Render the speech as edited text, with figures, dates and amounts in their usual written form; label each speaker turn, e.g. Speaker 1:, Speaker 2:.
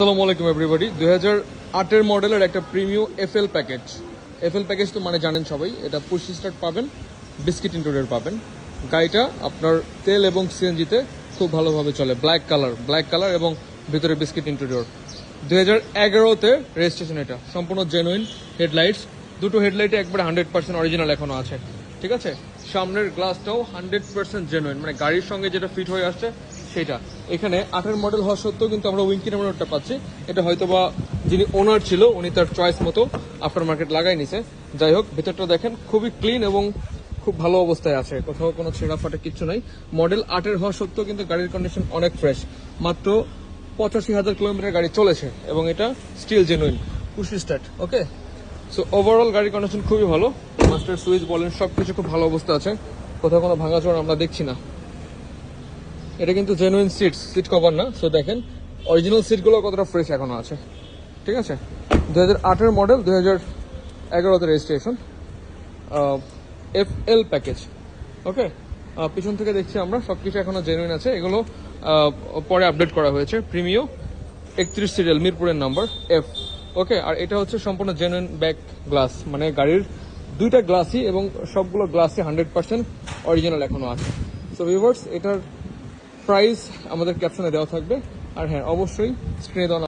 Speaker 1: আসসালামু আলাইকুম এভরিবডি 2008 মডেলের একটা premium FL package. FL package তো মানে জানেন সবাই, এটা পুশ স্টার্ট পাবেন, বিস্কিট ইন্টেরিয়র পাবেন। গাড়িটা আপনার তেল এবং সিএনজিতে খুব ভালোভাবে চলে। ব্ল্যাক কালার এবং ভিতরে বিস্কিট ইন্টেরিয়র। 2011-তে রেজিস্ট্রেশন। এটা সম্পূর্ণ জেনুইন হেডলাইটস, দুটো হেডলাইটে একবারে 100% অরিজিনাল এখনো আছে, ঠিক আছে। সামনের গ্লাসটাও 100% জেনুইন, মানে গাড়ির সঙ্গে যেটা ফিট হয়ে আসছে সেটা। এখানে 8 মডেল হওয়া সত্ত্বেও কিন্তু আমরা উইঙ্কিন মডেলটা পাচ্ছি। এটা হয়তোবা যিনি ওনার ছিল উনি তার চয়েস মতো আফটার মার্কেট লাগাই নিছে। যাই হোক, ভেতরটা দেখেন খুবই ক্লিন এবং খুব ভালো অবস্থায় আছে, কোথাও কোনো ছেঁড়া ফাটা কিচ্ছু নাই। মডেল 8 হওয়া সত্ত্বেও কিন্তু গাড়ির কন্ডিশন অনেক ফ্রেশ। মাত্র 85,000 কিলোমিটার গাড়ি চলেছে এবং এটা স্টিল জেনুইন পুশ স্টার্ট। ওকে, সো ওভারঅল গাড়ির কন্ডিশন খুবই ভালো। মাস্টার সুইচ বলেন সবকিছু খুব ভালো অবস্থা আছে, কোথাও কোনো ভাঙাচোরা আমরা দেখছি না। এটা কিন্তু জেনুইন সিট কভার না। সো দেখেন অরিজিনাল সিটগুলো কতটা ফ্রেশ এখনো আছে, ঠিক আছে। 2008 মডেল, 2011-তে রেজিস্ট্রেশন, এফএল প্যাকেজ। ওকে, পিছন থেকে দেখছি আমরা সবকিছু এখনো জেনুইন আছে। এগুলো পরে আপডেট করা হয়েছে। প্রিমিও 31 সিরিয়াল, মিরপুরের নাম্বার এফ। ওকে, আর এটা হচ্ছে সম্পূর্ণ জেনুইন ব্যাক গ্লাস, মানে গাড়ির দুইটা গ্লাসই এবং সবগুলো গ্লাসই 100% অরিজিনাল এখনো আছে। সো ভিউয়ার্স, এটার প্রাইস আমাদের ক্যাপশনে দেওয়া থাকবে। আর হ্যাঁ, অবশ্যই স্ক্রিনে দেওয়া